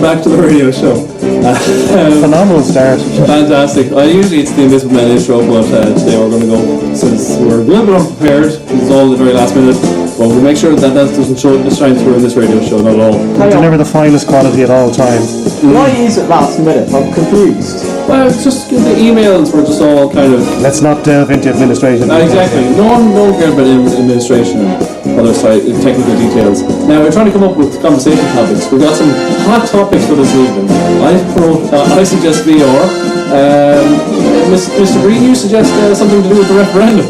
back to the radio show. Phenomenal start. Fantastic. Usually it's the Invisible Man intro, but today we're going to go, since we're a little bit unprepared, it's all the very last minute, but we'll make sure that doesn't shine through in this radio show, not at all. Deliver the finest quality at all times. Why is it last minute? I'm confused. Well, just the emails were just all kind of... Let's not delve into administration. Exactly. No one cares about administration and other technical details. Now, we're trying to come up with conversation topics. We've got some hot topics for this evening. I suggest VR. Mr. Green, you suggest something to do with the referendum.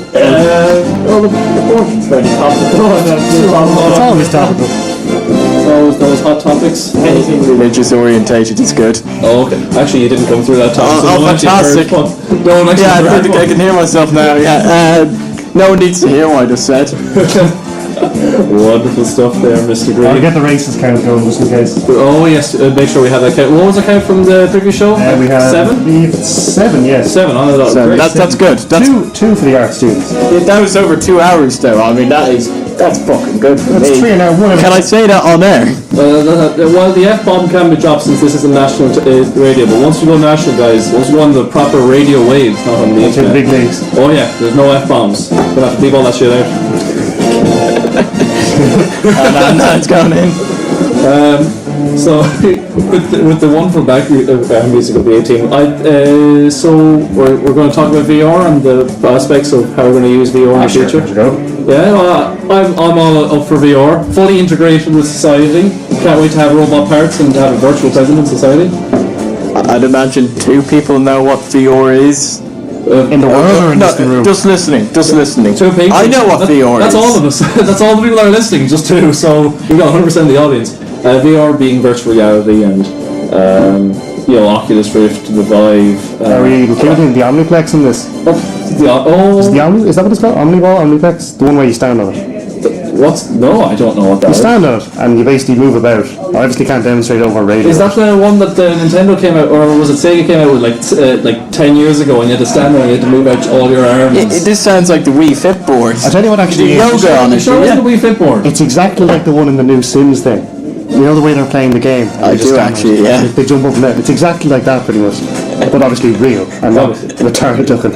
Well, the abortion's very topical. It's always topical. Those hot topics. Anything religious orientated is good. Oh, okay. Actually, you didn't come through that topic. Fantastic. I can hear myself now. Yeah. No one needs to hear what I just said. Wonderful stuff there, Mr. Green. I'll get the racist count going just in case. Oh yes, make sure we have that count. What was the count from the previous show? We have 7? 7, yes. 7. Oh, that was great. That's good. That's two for the art students. That was over 2 hours though. I mean that's fucking good for That's me. 3 an hour. Can I say that on air? Well, the F-bomb can be dropped since this is a national radio, but once you go national, guys, once you go on the proper radio waves, not on the internet. Big leagues. Oh yeah, there's no F-bombs. Gonna have to leave all that shit out. It's going in. So with the wonderful back music of the A-Team, so we're going to talk about VR and the aspects of how we're going to use VR in the future. Yeah, I'm all up for VR. Fully integrated with society. Can't wait to have robot parts and to have a virtual presence in society. I'd imagine 2 people know what VR is. In the world or in the room? Just listening. 2 people. I know what VR is. That's all of us. That's all the people that are listening, just 2. So we've got 100% of the audience. VR being virtual reality and Oculus Rift, the Vive. Are we including the Omniplex in this? Is that what it's called? Omniplex? The one where you stand on it. No, I don't know what that is. You stand on it and you basically move about. I obviously can't demonstrate over radio. Is that the one that the Nintendo came out, or was it Sega came out with like 10 years ago, and you had to stand on it, you had to move out all your arms? This sounds like the Wii Fit board. I'll tell you what actually is. Yoga on it. Sure, it's the Wii Fit board. It's exactly like the one in the new Sims thing. You know the way they're playing the game? I do actually, yeah. They jump up and down. It's exactly like that pretty much. But obviously real and not retarded looking.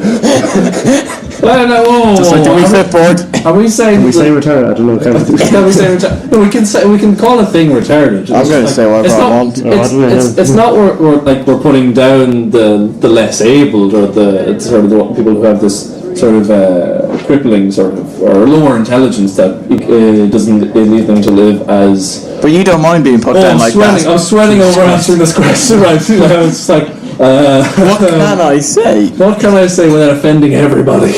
Just like the Wii Fit board. Are we saying... Can we say retarded? I don't know. Can we say retarded? No, we can call a thing retarded. I'm going to say whatever I want. It's not we're putting down the less abled or the sort of the people who have this sort of crippling sort of or lower intelligence that doesn't lead them to live as... But you don't mind being put down like that. I'm sweating over answering this question, right? It's like... what can I say? What can I say without offending everybody?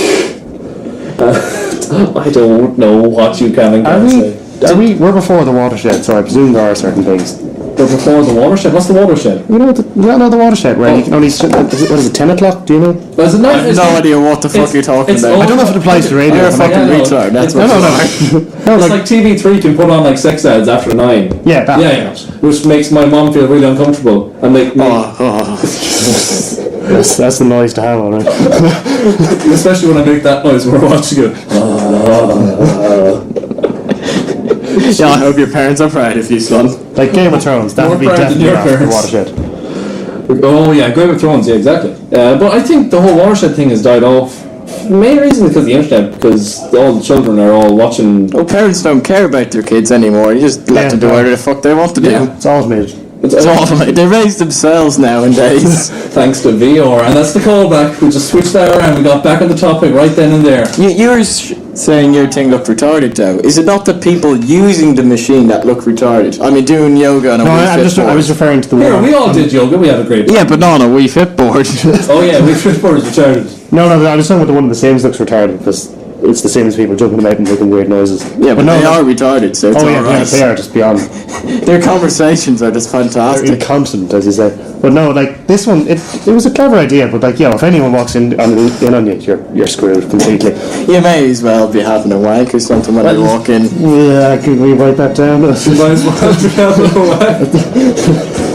I don't know what you can and can't say. We're before the watershed, so I presume there are certain things. We're before the watershed? What's the watershed? You know the watershed where you can only... What is it, 10 o'clock? Do you know? I have no idea what the fuck you're talking about. I don't know if it applies to radio. You're a fucking retard. That's what it's like TV3 can put on like sex ads after 9. Yeah, that. Yeah. Which makes my mom feel really uncomfortable. And make me... That's the noise to have on it. Especially when I make that noise when we're watching it. Yeah, I hope your parents are proud of you, son. Like Game of Thrones, that would be definitely after the watershed. Oh yeah, Game of Thrones, yeah, exactly. But I think the whole watershed thing has died off. The main reason is because of the internet, because all the children are all watching... Well, parents don't care about their kids anymore. You just let them do whatever the fuck they want to do. It's always made. They raise themselves nowadays. Thanks to VR, and that's the callback. We just switched that around. We got back on the topic right then and there. You were saying your thing looked retarded, though. Is it not the people using the machine that look retarded? I mean, doing yoga on a Wii Fit board. I was referring to the one. We all did yoga. We had a great time. Yeah, but not on a Wii Fit board. Oh yeah, Wii Fit board is retarded. No, I was talking about the one of the Sims looks retarded because it's the same as people jumping about and making weird noises. Yeah, but they are retarded, so it's alright. They are just beyond. Their conversations are just fantastic. They're inconstant, as you say. But no, like this one, it was a clever idea. But like, if anyone walks in on you, you're screwed completely. You may as well be having a wank or something when you walk in. Yeah, can we write that down? You might as well be having a wank.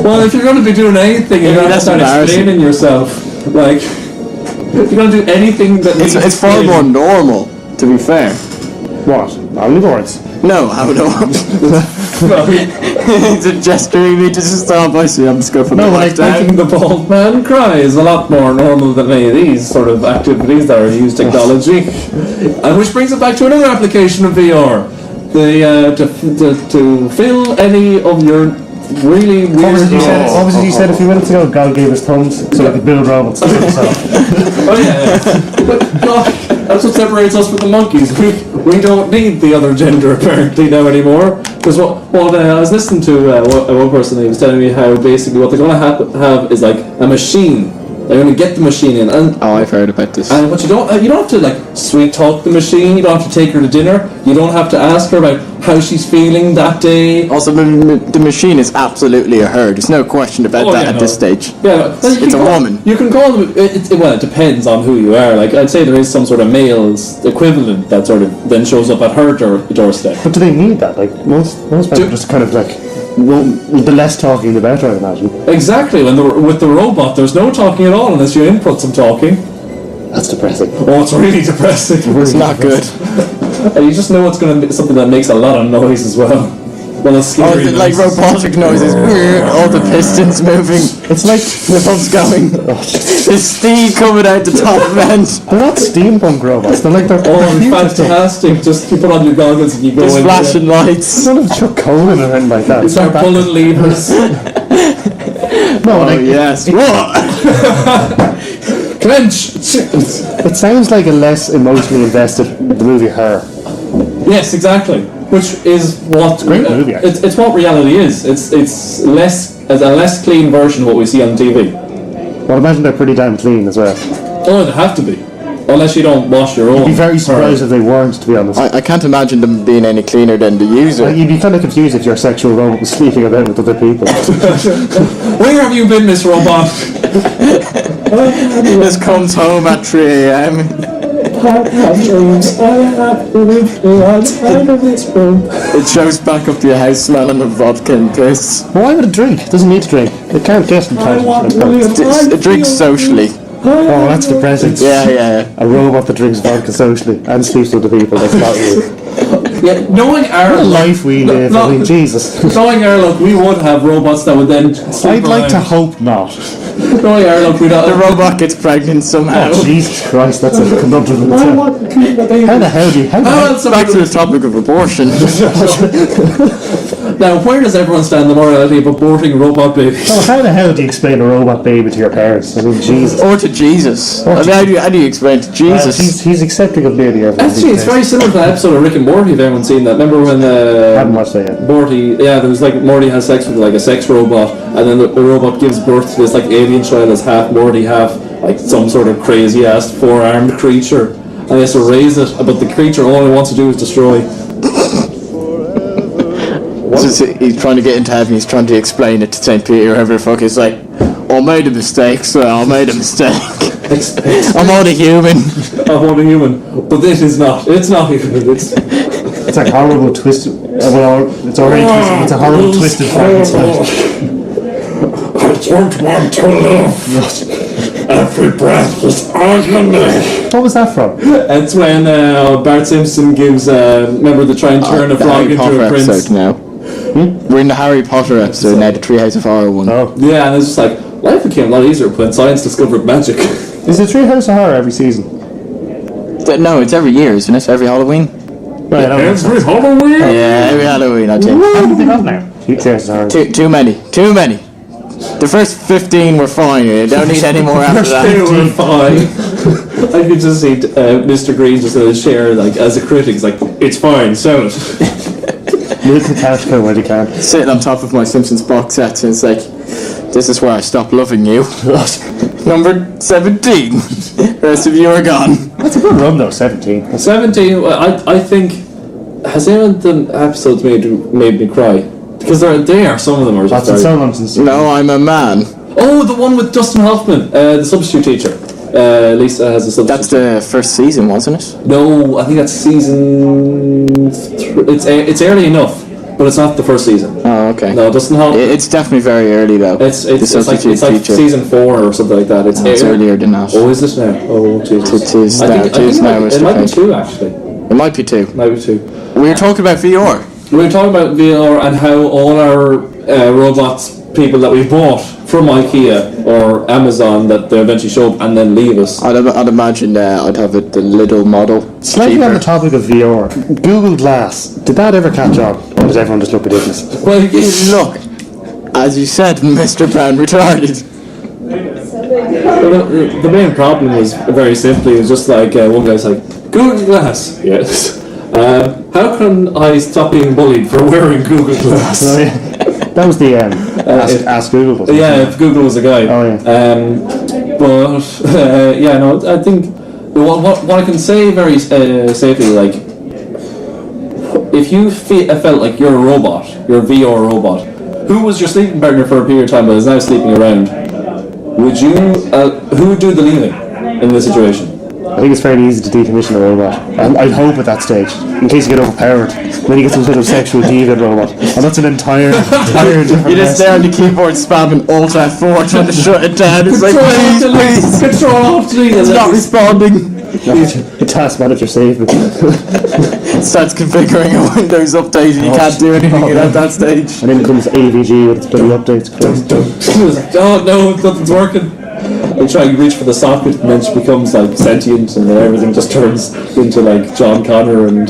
Well, if you're going to be doing anything, you're going to start explaining yourself. Like, if you're going to do anything that it's far more normal, to be fair. What? Omniboards? No, how no? He's gesturing me to stop. I see. I'm just going for No, the like, Making the bald man cry is a lot more normal than any of these sort of activities that are used technology. And which brings it back to another application of VR. To fill any of your really weird... What was it you said a few minutes ago? God gave us thumbs so we could build robots to do himself. Oh yeah. But no, that's what separates us from the monkeys. We don't need the other gender apparently now anymore. Because what I was listening to one person, he was telling me how basically what they're going to have is like a machine. They're going to get the machine in, and I've heard about this. And what you don't have to like sweet talk the machine. You don't have to take her to dinner. You don't have to ask her about how she's feeling that day. Also, the machine is absolutely a her. There's no question about that at this stage. Yeah, it's a woman. You can call them. Well, it depends on who you are. Like I'd say there is some sort of male's equivalent that sort of then shows up at her doorstep. But do they need that? Like most people just kind of like. Well, the less talking, the better, I imagine. Exactly. With the robot, there's no talking at all unless you input some talking. That's depressing. Oh, it's really depressing. It's not good. And you just know it's going to be something that makes a lot of noise as well. Well, it's scary. Oh, like robotic noises. All the pistons moving. It's like the pump's going. There's steam coming out the top end. They're not steampunk robots. They're like they're fantastic. Just you put on your goggles and you go in. There's flashing lights. Sort of Chuck Cohen or anything like that. You start pulling levers. No, like yes. What? Clench. It sounds like a less emotionally invested the movie Her. Yes, exactly. Which is what great movie. It's what reality is. It's less as a less clean version of what we see on TV. Well, imagine they're pretty damn clean as well. Oh, they have to be, unless you don't wash your own. You'd be very surprised if they weren't, to be honest. I can't imagine them being any cleaner than the user. You'd be kind of confused if your sexual robot was sleeping about with other people. Where have you been, Miss Robot? This comes home at 3 a.m. It shows back up to your house smelling of vodka and piss. Why would it drink? It doesn't need to drink. It can't get It drinks socially. Oh, that's depressing. Yeah. A robot that drinks vodka socially and sleeps with the people. That's not you. Yeah, knowing our What a life we live. I mean, Jesus. Knowing our luck, we would have robots that would then sleep I'd like to around. hope not. Knowing our luck, we'd The robot gets pregnant somehow. Oh, Jesus Christ, that's a conundrum in itself. How the hell do you... Back to the topic of abortion. Now, where does everyone stand on the morality of aborting robot babies? So how the hell do you explain a robot baby to your parents? I mean, Jesus. Or to Jesus. I mean, how do you explain to Jesus? He's accepting of baby everything. Actually, it's very similar to that episode of Rick and Morty, if anyone's seen that. Remember when I haven't watched that yet. Morty, there was like Morty has sex with like a sex robot, and then the robot gives birth to this like alien child that's half Morty, half like some sort of crazy ass 4-armed creature, and he has to raise it, but the creature all he wants to do is destroy. He's trying to get into heaven, he's trying to explain it to St. Peter, whoever the fuck is like, I made a mistake, so I made a mistake. I'm only human. I'm only human, but this is not. It's not human. It's a horrible twist. Well, it's already twisted. It's a horrible twisted Frankenstein. I don't want to live. Every breath is agony. What was that from? It's when Bart Simpson gives. Remember to try and turn a frog into a prince. Episode now. We're in the Harry Potter episode now, the Treehouse of Horror one. Oh. Yeah, and it's just like life became a lot easier when science discovered magic. Is the Treehouse of Horror every season? No, it's every year, isn't it? Every Halloween. Right, Every Halloween. Yeah, every Halloween, I think. How many they got now? Treehouse of Horror. Too many. The first 15 were fine. You don't need any more after that. They were fine. I could just see Mr. Green just share like as a critic, he's like, it's fine, sell it. Milk the cash cow when you can. Sitting on top of my Simpsons box set, and it's like, this is where I stop loving you. Number 17. The rest of you are gone. That's a good run though, 17. 17. I think has any of the episodes made me cry? Because they are. Some of them are just. That's so long since. No, I'm a man. Oh, the one with Dustin Hoffman, the substitute teacher. Lisa has a substitute. That's the first season, wasn't it? No, I think that's season. It's early enough, but it's not the first season. Oh, okay. No, Dustin Hoffman. It's definitely very early though. It's like teacher. season 4 or something like that. It's earlier than that. Oh, is this now? Oh, Jesus. It is now, I think Mr. it might be Page. 2 actually. It might be 2. Maybe 2. We were talking about VR. we're talking about VR and how all our robots, people that we bought from IKEA or Amazon, that they eventually show up and then leave us. I'd imagine I'd have the little model. Slightly on the topic of VR, Google Glass, did that ever catch on? Or does everyone just look ridiculous? Well, Look, as you said, Mr. Brown retarded. the main problem was very simply, it was just like one guy's like, Google Glass, yes. How can I stop being bullied for wearing Google Glass? So, yeah, that was the ask Google. Wasn't it? Yeah, if Google was a guy. Oh, yeah. But yeah, no, I think what I can say very safely, like, if you felt like you're a robot, you're a VR robot, who was your sleeping partner for a period of time but is now sleeping around, would you, who would do the leaving in this situation? I think it's fairly easy to decommission a robot. And I'd hope at that stage, in case you get overpowered, then you get some sort of sexual deviant robot. And that's an entire different You're just mess. there on the keyboard spamming Alt F4 trying to shut it down. It's like, please. Control Alt Delete. It's not responding. The task manager saved me. Starts configuring a Windows update and you can't do anything at that stage. And then comes AVG with its bloody updates. Oh no, nothing's working. I try and reach for the socket and then she becomes like sentient and then everything just turns into like John Connor and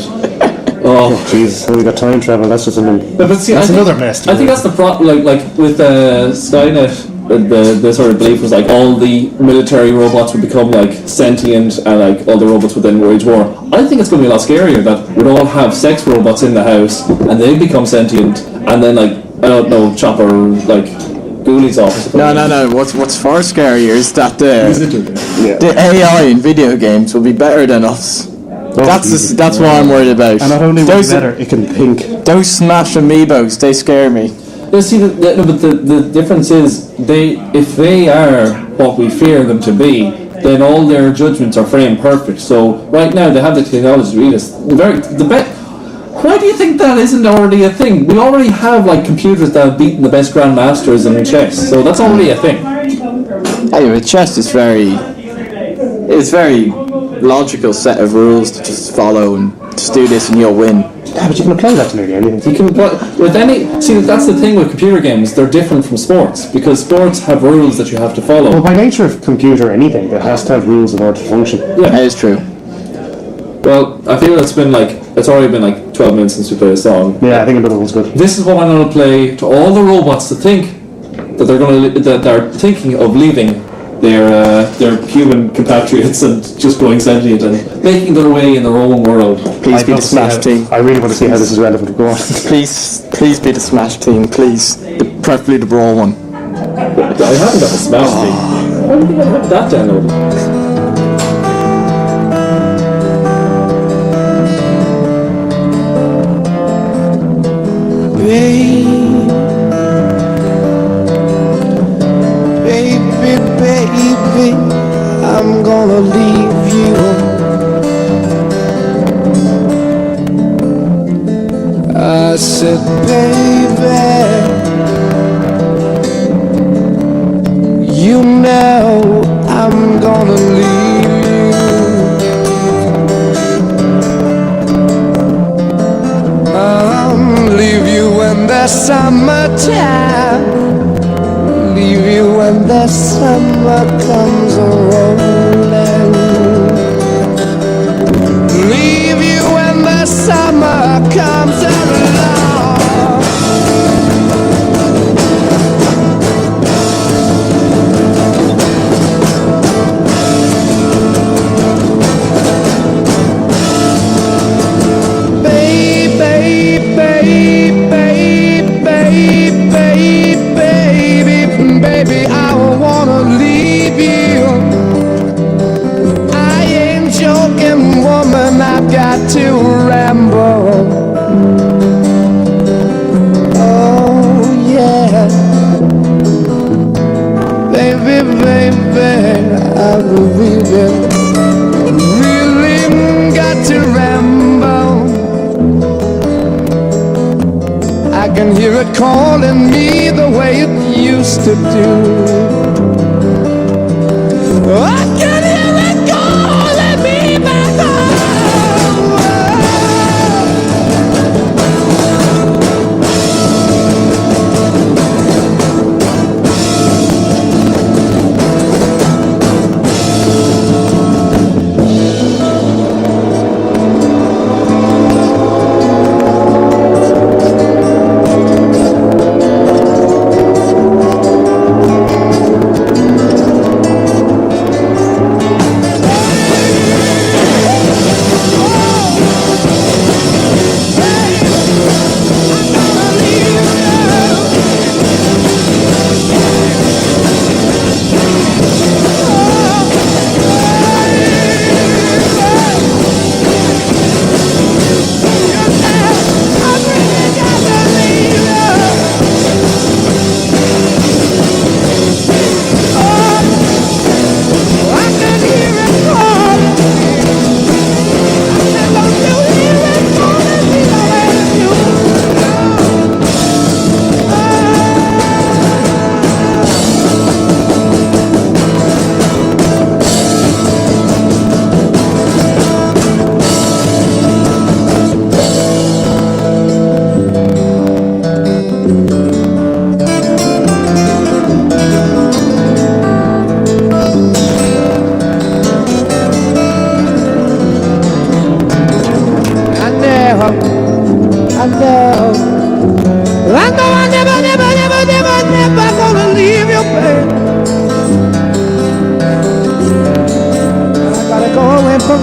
oh Jesus, we got time travel, that's just something. but see, That's I think, another mess. I think that's the problem. Like with Skynet, the sort of belief was like all the military robots would become like sentient and like all the robots would then wage war. I think it's going to be a lot scarier that we'd all have sex robots in the house and they become sentient and then like I don't know, chop our like Ghoulies off. No. What's far scarier is that the AI in video games will be better than us. That's what I'm worried about. And not only will it Those be better, it can think. Those Smash amiibos, they scare me. You see, but the difference is if they are what we fear them to be, then all their judgments are frame perfect. So right now they have the technology to read us. Why do you think that isn't already a thing? We already have like computers that have beaten the best grandmasters in chess, so that's already a thing. Anyway, chess is very logical set of rules to just follow and just do this and you'll win. Yeah, but you can apply that to nearly anything. You can apply with any. See, that's the thing with computer games. They're different from sports because sports have rules that you have to follow. Well, by nature of computer, anything, it has to have rules in order to function. Yeah. That is true. Well, I feel it's already been like 12 minutes since we played a song. Yeah, I think another one's good. This is what I'm going to play to all the robots to think that they're thinking of leaving their human compatriots and just going sentient and making their way in their own world. Please be the Smash team. I really want to see how this is relevant. Go on. Please be the Smash team, please. Preferably the Brawl one. I haven't got the Smash thing. Why do you think I have that downloaded? Baby, I'm gonna leave you. I said, baby, you know I'm gonna leave you. I'll leave you when the summertime, leave you when the summer comes rolling, leave you when the summer comes along. Baby, I wanna leave you. I ain't joking, woman, I've got to ramble. Oh, yeah. Baby, I really got to ramble. I can hear it calling me the way it used to do. I can hear it calling me back home.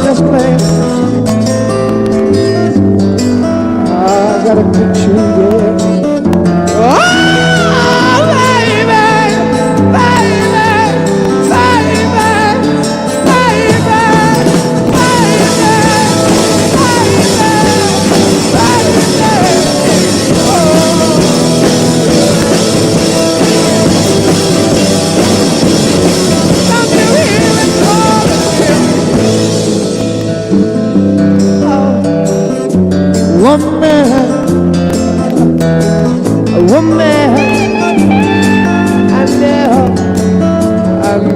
this place. I got a picture, yeah. Oh, baby, baby, baby, woman, I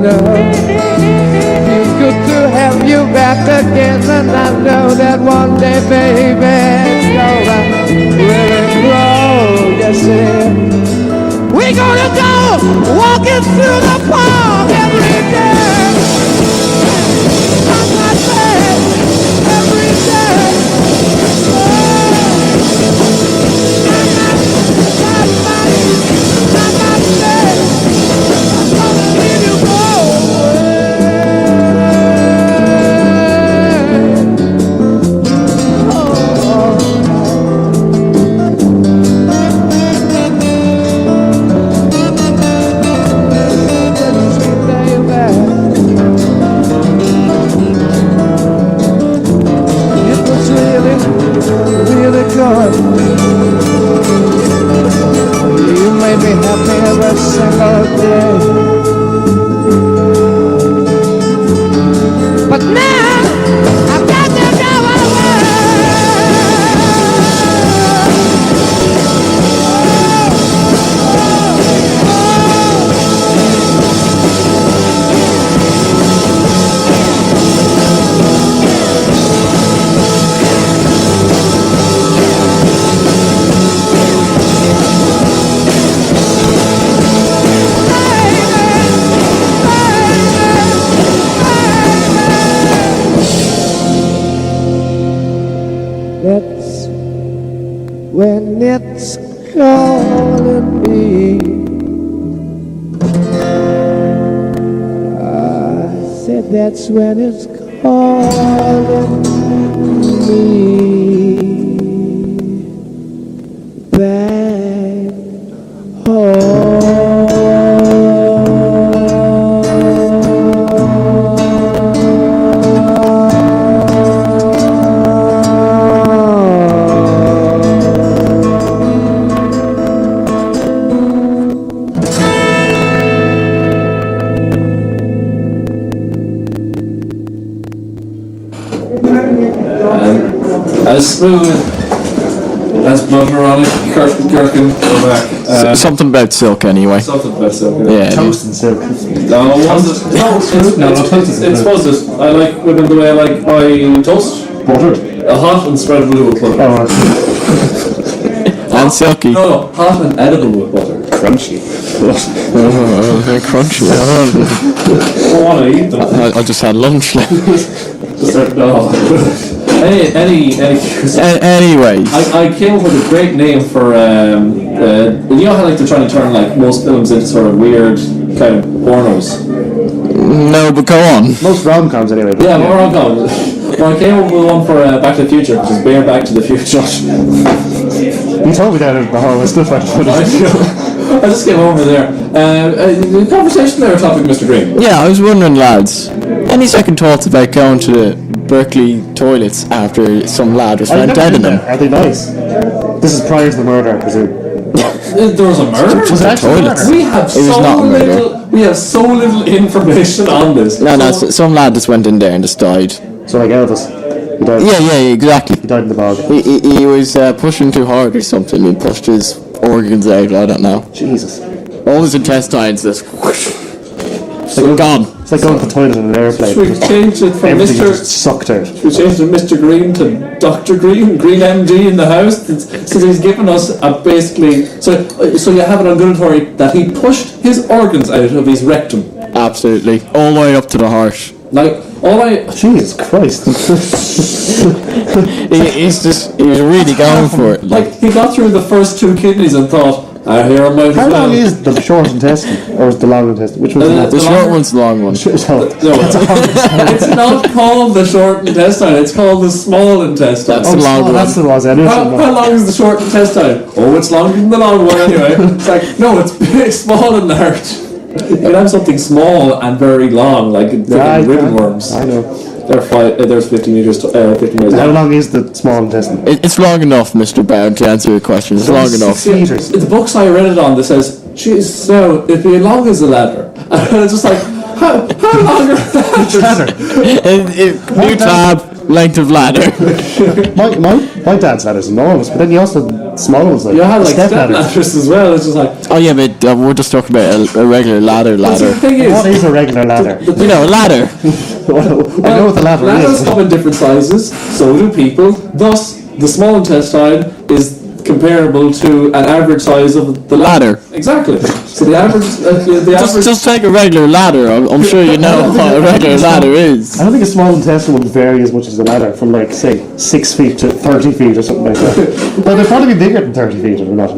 know it's good to have you back again, and I know that one day, baby, it's gonna really grow. Yes, it is. We're gonna go walking through the park every day. On my bed, every day. You made me happy every single day. But now I've got to go away. That's when it's calling me. I said that's when it's calling me back home. As smooth as butter on it, gherkin, go back. Something about silk anyway. Something about silk. Yeah. Toast and silk. No, was it? No, it's was it. I like women the way I like my toast. Butter. Hot and spread with butter. Oh, And silky. No, hot and edible with butter. crunchy. Very crunchy. I don't want to eat them. I just had lunch. No. Anyways. I came up with a great name for you know how like they're trying to turn like most films into sort of weird kind of pornos. No, but go on. Most rom-coms anyway. Yeah, more rom-coms. Well, I came up with one for Back to the Future, which is Bear Back to the Future. You told me that in the hall. I still find it funny. I just came over there. Conversation there, topic, Mr. Green. Yeah, I was wondering, lads, any second thoughts about going to the Berkeley toilets after some lad was found dead in them? Are they nice? This is prior to the murder, I presume. There was a murder? Was it actually a murder? We have we have so little information on this. No, some lad just went in there and just died. So like Elvis. He died. Yeah, exactly. He died in the bog. He was pushing too hard or something. He pushed his organs out. I don't know. Jesus. All his intestines just whoosh, gone. It's like going to the toilet in an airplane. We've changed it from Everything Mr. just sucked out. We changed from Mr. Green to Dr. Green, Green MD in the house. So he's given us a basically. So you have it on good authority that he pushed his organs out of his rectum. Absolutely, all the way up to the heart. Like Jesus Christ. He was really going for it. Like he got through the first two kidneys and thought, I hear him out as How well. long is the short intestine? Or is the long intestine? Which one's the The short one's the long one. So, No, it's not called the short intestine. It's called the small intestine. That's the long one. that's the one. I knew How something. long is the short intestine? Oh, it's longer than the long one anyway. It's like, no, it's big, small and large. You can have something small and very long, like freaking ribbon worms. I know. There's 50 meters. 50 meters How long. long is the small intestine? It's long enough, Mr. Brown, to answer your question. It's long enough. 6 meters. The books I read it on, that says, "Jesus, no, it'd be as long as a ladder." And it's just like, how long are ladders? New tab, length of ladder. My dad's ladder's enormous, but then he also had small ones like You had like step step ladders. ladders as well. It's just like, Oh yeah, but we're just talking about a regular ladder. see, the thing What is, is a regular ladder? You know, a ladder. I know what the ladder ladders is. come in different sizes, so do people. Thus, the small intestine is comparable to an average size of the Ladder. Exactly. So the average, the average. Just take a regular ladder. I'm sure you know what a regular ladder is. I don't think a small intestine would vary as much as a ladder from like say 6 feet to 30 feet or something like that. Well, they'd probably be bigger than 30 feet or not.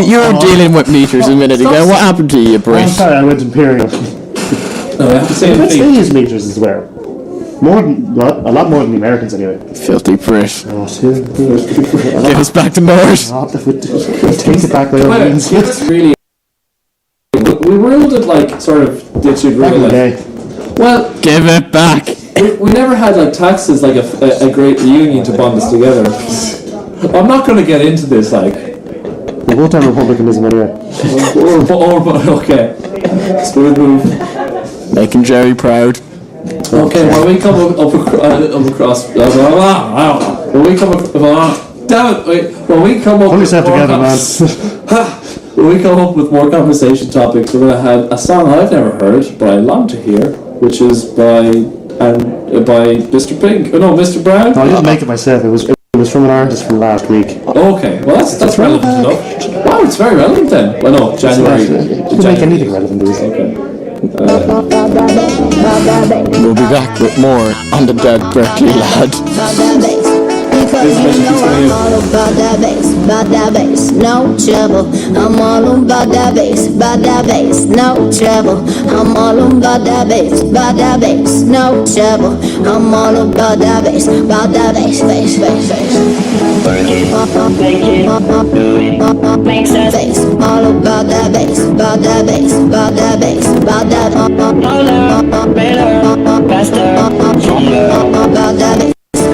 You were dealing with meters a minute ago. What happened to you, I'm Brit? sorry, I went imperial. No, I have to say in Let's feet. they use meters as well. More than a lot more than the Americans anyway. Filthy Brit. Oh, shit. Give us back to Norris. Take it back by all Well, means. it's really. We ruled it like sort of did you Back in rule the it? day. Well, Give it back. we never had like taxes like a great reunion to bond us together. I'm not going to get into this like. We both have republicanism anyway. Okay. Smooth move. Making Jerry proud. Okay, when we come up across, when we come up, damn it! Wait, when we come up, Pull yourself with more together, man. when we come up with more conversation topics, we're gonna have a song I've never heard, but I long to hear, which is by Mr. Pink. Oh no, Mr. Brown. No, I didn't make it myself. It was from an artist from last week. Okay, well that's relevant enough. Wow, it's very relevant then. Well, no, January. You can make anything relevant these days. We'll be back with more on the Dead Berkeley Lad. Because you know I'm all about that bass, no trouble. I'm all about that bass, no trouble. I'm all about that bass, no trouble. I'm all about that bass, bass. Work it, make it, do it, make sense. Bass, all about that bass, Harder, better, faster, stronger.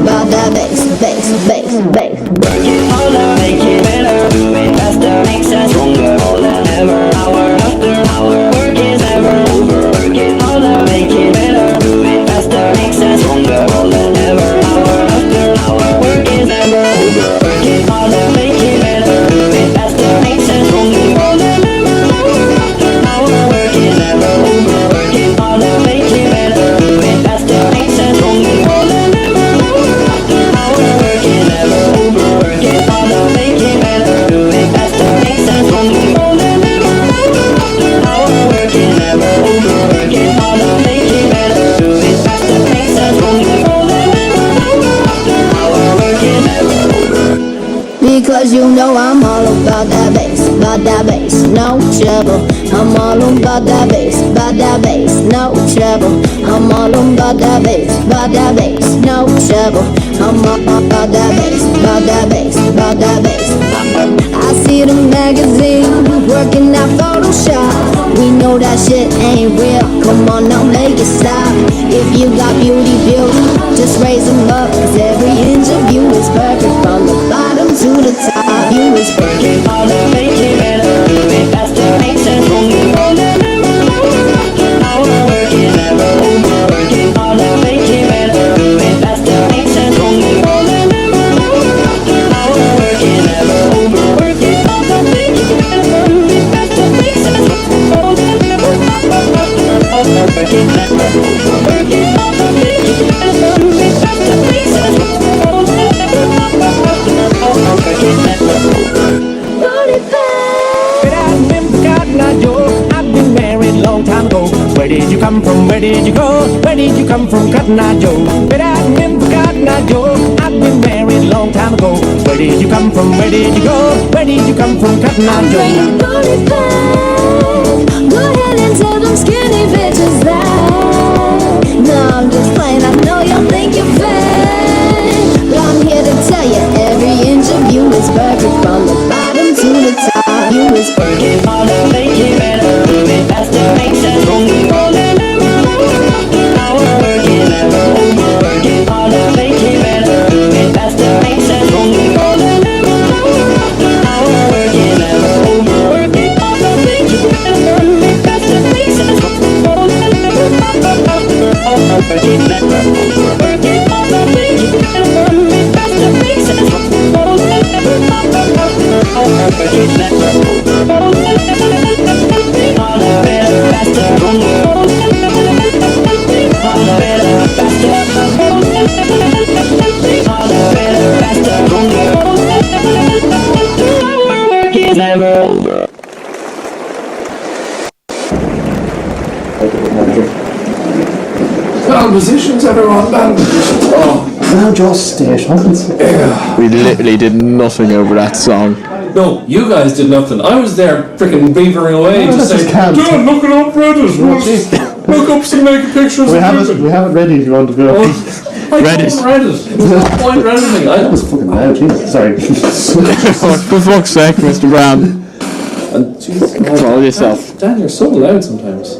about that bass, bass. Work it harder, make it better, do it faster, make sense. Stronger, more than ever. Hour after hour, work is never over. Work it harder, make it better, do it faster, make sense. Stronger, more than ever. Hour after hour, work is never over. Work it harder, make it better, do it faster, make sense. Stronger, more than ever. Hour after hour, work is never over. Work it harder, make it better, do it faster, make sense. Stronger, more than ever. Hour after hour, work is never over. Work it harder, make it better, do it faster, make sense. Stronger, more than ever. Hour after hour, work is never over. Work it harder, make it better, do it faster, make sense. Stronger, more than ever. Hour after hour, work is never over. Because you know I'm all about that bass, no trouble. I'm all about that bass, no trouble. I'm all about that bass, no trouble. I'm all about that bass. I see the magazine working at Photoshop. We know that shit ain't real. Come on now, make it stop. If you got beauty, just raise them up. 'Cause every inch of you is perfect from the bottom to the top. You is Work it harder, make it better, do it faster, make sense. Stronger, more than ever. Hour after hour, work is never over. Work it harder, make it better, do it faster, make sense. Stronger, more than ever. Hour after hour, work is never over. Work it harder, make it better, do it faster, make sense. More than ever. Hour after hour, work is never over. Work it harder, make it better, do it faster, make sense. More than ever. Hour after hour, work is never over. But I remember Cotton Eye Joe. I've been married long time ago. Where did you come from? Where did you go? Where did you come from, Cotton Eye Joe? But I remember Cotton Eye Joe. got me married long time ago. Where did you come from? Where did you go? Where did you come from, Cotton Eye Joe? Bring your booty back. Go ahead and tell them skinny bitches that. No, I'm just playing. I know y'all think you're fake, but I'm here to tell you every inch of you is perfect from the bottom to the top. You is Work perfect. it harder, make it better, move it faster, makes us stronger. All the power, work it never over. Work it harder, make it better, move it faster, makes us stronger. All the power, work it never over. Work it harder, make it better, move it faster, makes us stronger. All the work it never over. Work it harder, make it better, move it faster, makes us stronger. All the work it never over. Never over. Well, musicians, everyone, band. Oh, Now just stay at home. We literally did nothing over that song. no, you guys did nothing. I was there freaking beavering away No, just that's saying, just calm. "Don't look it up, Reddit. Look up some naked pictures We of have women." it ready if you want to go. I Reddit. don't Reddit. There's no point Redditing. I That's fucking loud, Jesus. Sorry. For fuck's sake, Mr. Brown. And Jesus, Control yourself. Dan, you're so loud sometimes.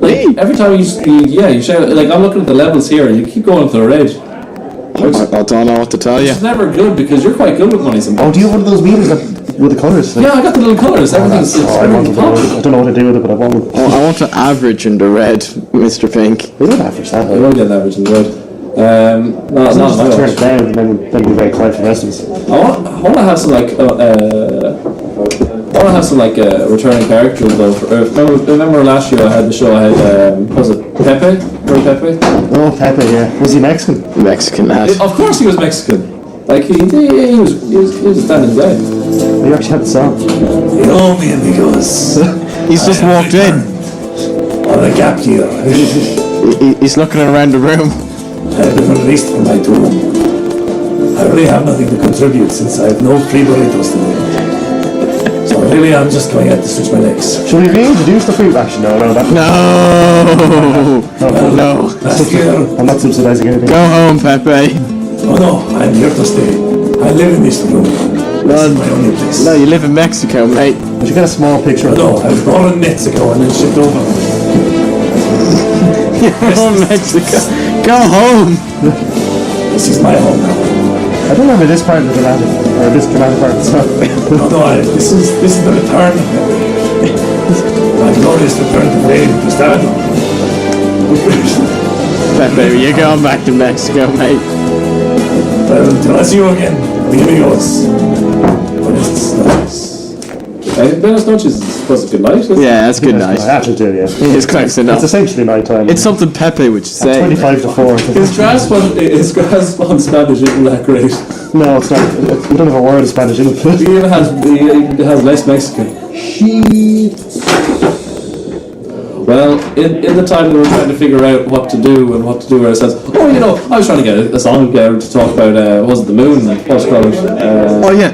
Like, Me? every time you shout. Like, I'm looking at the levels here, and you keep going to the red. I don't know what to tell you. It's never good because you're quite good with money sometimes. Oh, do you have one of those meters that, with the colours? Like, Yeah, I got the little colours. Everything's I want everything's one of popping. those. I don't know what to do with it, but I want one. Oh, I want to average in the red, Mr. Pink. We don't average that. I will get an average in the red. Not Just my turn watch. it down and then be very quiet for the rest of us. I want to have some like returning characters though. Remember last year I had the show. I had was it Pepe? Remember Pepe? Oh, Pepe, yeah. Was he Mexican? Mexican lad. Of course he was Mexican. Like he was a standing guy. We actually had the song. You know me, amigos. He's just walked in. On a gap year. He's looking around the room. I've been released from my tomb. I really have nothing to contribute since I have no free burritos today. So really I'm just going out to switch my legs. Should we reintroduce the fruit? Actually, no, that. No. Last year, I'm not subsidising anything. Go home, Pepe. oh no, I'm here to stay. I live in this room. This is my only place. No, you live in Mexico, mate. We should get a small picture of No, I was born in Mexico and then shipped over. Oh, Mexico. Go home. This is my home now. I don't remember this part of the dramatic, or this dramatic part of the song. No, this is the return. My glorious return to fame, to stardom. Pepe, you're going back to Mexico, mate. Well, until I see you again, amigos. Buenas noches. Buenas noches is supposed to be good night. Isn't it? Yeah, that's good I night. actually do, yeah. It's close enough. It's essentially night time. It's something Pepe would say. 25 to 4. His grasp on Spanish isn't that great. No, it's not. We don't have a word of Spanish in it. He even has less Mexican. Well, in the time that we're trying to figure out what to do and what to do where it says, oh, you know, I was trying to get a song together to talk about, was it the moon? What's it called? Oh yeah,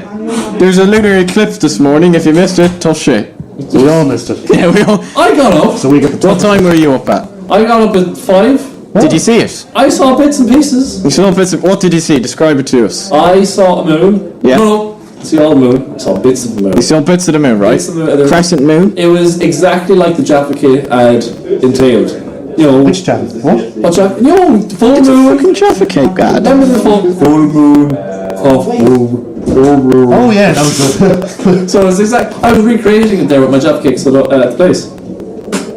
there's a lunar eclipse this morning. If you missed it, tough shit. We all missed it. Yeah, we all. I got up. So we get the What time were you up at? I got up at 5. Did you see it? I saw bits and pieces. You saw bits of, what did you see? Describe it to us. I saw a moon. Yeah. No, see all the moon. I saw bits of the moon. You saw bits of the moon, right? Bits of the moon. Crescent moon. It was exactly like the Jaffa Cake ad entailed. You know, Which jam? What? what Jaffa? You know, the full moon. Fucking Jaffa cake, God. Remember the full moon, half moon, full moon. Oh yeah, that was good. So it's exact. I was recreating it there with my Jaffa Cakes at the place.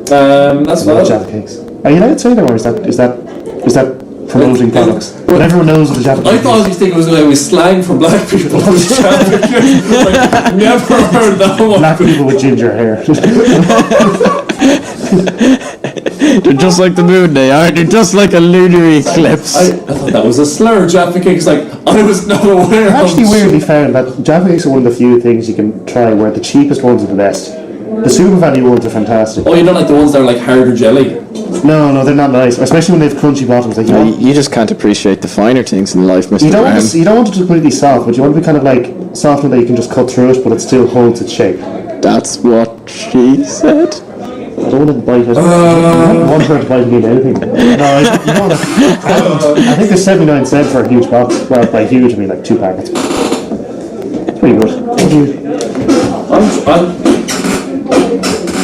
That's Love what. Jaffa cakes. Are you allowed to say that, or is that promoting products? But everyone knows what the Jaffa I cake thought is. you think it was slang for black people. Jaffa Cake. Like, never heard that one. Black people with ginger hair. They're just like the moon, they are. They're just like a lunar eclipse. I thought that was a slur. Jaffa Cakes, like I was not aware. I actually of. weirdly found that Jaffa cakes are one of the few things you can try where the cheapest ones are the best. The super value ones are fantastic. Oh, you don't like the ones that are like harder jelly? No, they're not nice. Especially when they have crunchy bottoms. Like, You just can't appreciate the finer things in life, Mr. you don't want Graham. to, you don't want it to be completely soft, but you want to be kind of like soft enough that you can just cut through it, but it still holds its shape. That's what she said. I don't want to bite it. I don't want her to bite me in anything. No, you don't want to. I think there's 79 cents for a huge box. Well, by huge I mean like 2 packets. It's pretty good.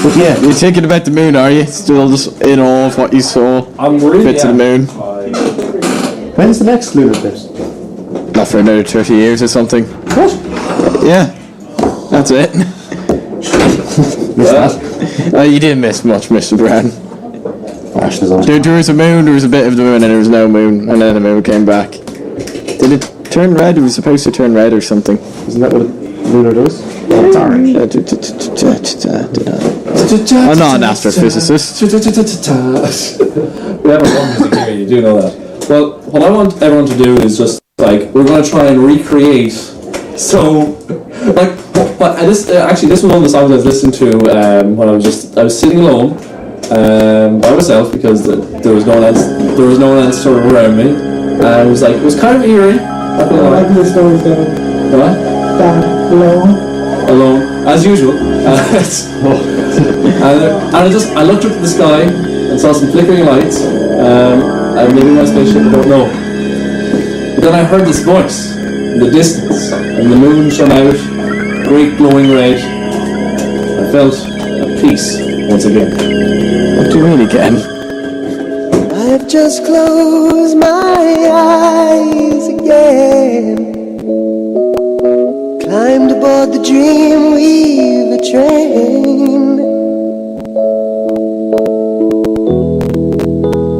But yeah, You're thinking about the moon, are you? Still just in awe of what you saw? I'm really Bits of the moon. when's the next lunar eclipse? Not for another 30 years or something. What? Yeah. That's it. Missed that. You didn't miss much, Mr. Brown. Gosh, there's only... There was a moon, there was a bit of the moon, and there was no moon, and then the moon came back. Did it turn red? It was supposed to turn red or something. Isn't that what a lunar does? Oh, it's orange. I'm not an astrophysicist. We have a one music here, you do know that. Well, what I want everyone to do is just, like, we're going to try and recreate, so, like, but this, actually, this was one of the songs I was listening to when I was sitting alone, by myself, because there was no one else sort of around me, and it was kind of eerie. I like the stories though. What? Alone, as usual. I looked up at the sky and saw some flickering lights, and maybe my spaceship, I don't know. But then I heard this voice in the distance, and the moon shone out, great glowing red. I felt at peace once again. What do you mean again? I've just closed my eyes again. Climbed aboard the Dreamweaver train.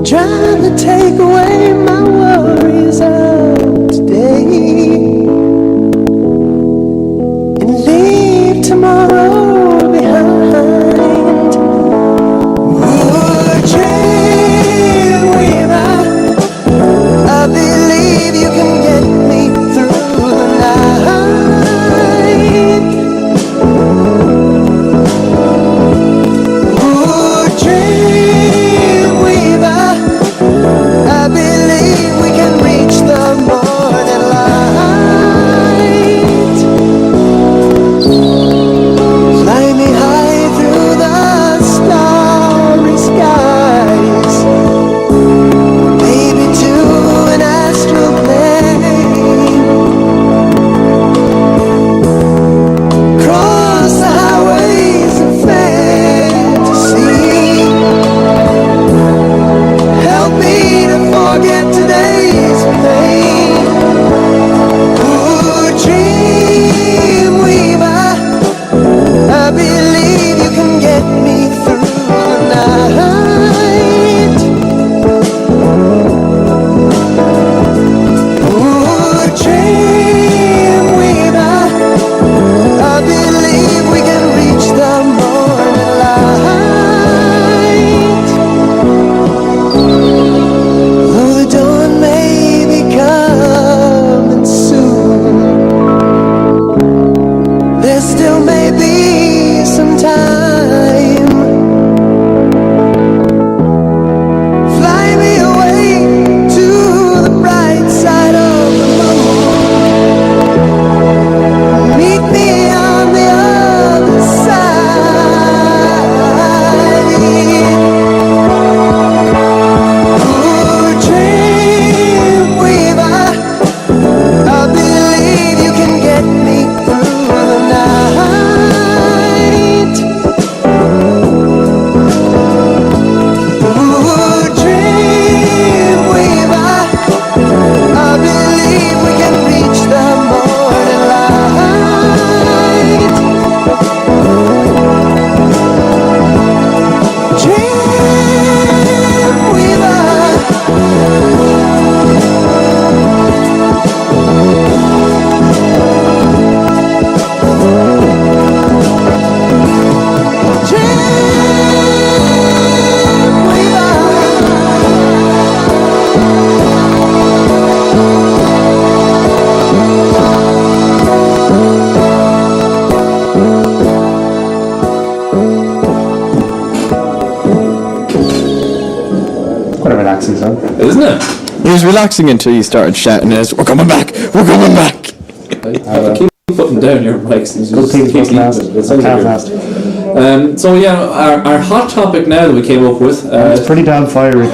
Trying to take away my worries of today and leave tomorrow behind. Ooh, Dreamweaver, I believe you can get me through the night. relaxing song. Isn't it? It was relaxing until you started shouting at us, we're coming back! We're coming back! I keep putting down your mics. And Good thing keep it last. eating it. It I sounds can't like last. so yeah, our hot topic now that we came up with. It's pretty damn fiery.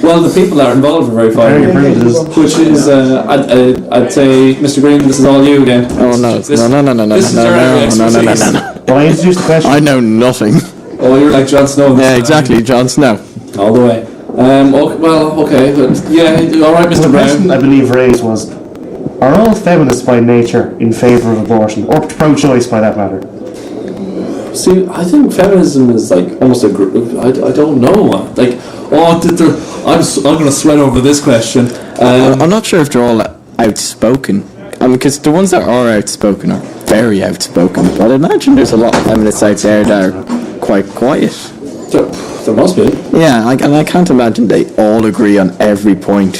Well, the people that are involved are very fiery. Very it is. Which is, I'd say, Mr. Green, this is all you again. Oh no, This- no. This is your area of expertise. Well, I introduced the question. I know nothing. Oh, you're like Jon Snow. Yeah, exactly, Jon Snow. All the way. Okay, but yeah, all right, Mr. The question Brown. I believe raised was, are all feminists by nature in favour of abortion, or pro-choice by that matter? See, I think feminism is like almost a group. I don't know. Like, I'm going to sweat over this question. I'm not sure if they're all outspoken. I mean, because the ones that are outspoken are very outspoken. But I imagine there's a lot of feminists out there that are quite quiet. There must be. Yeah, and I can't imagine they all agree on every point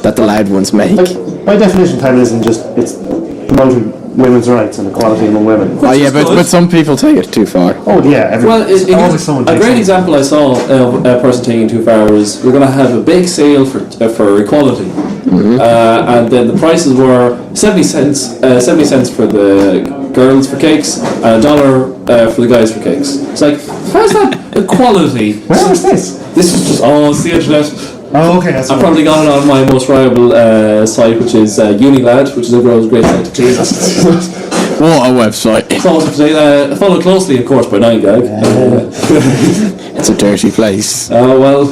that the loud ones make. Like, by definition, feminism it's promoting women's rights and equality among women. Oh yeah, is but good. some people take it too far. Oh yeah, Well, always someone a takes great it. example I saw of a person taking too far was we're going to have a big sale for equality, and then the prices were 70 cents for the girls for cakes, and $1 for the guys for cakes. It's like, how's that equality? Where was this? This is just it's the internet. Oh, okay, that's I probably got it on my most reliable site, which is Unilad, which is a girls' great site. Jesus. What a website. Followed closely, of course, by 9gag. It's a dirty place. Well,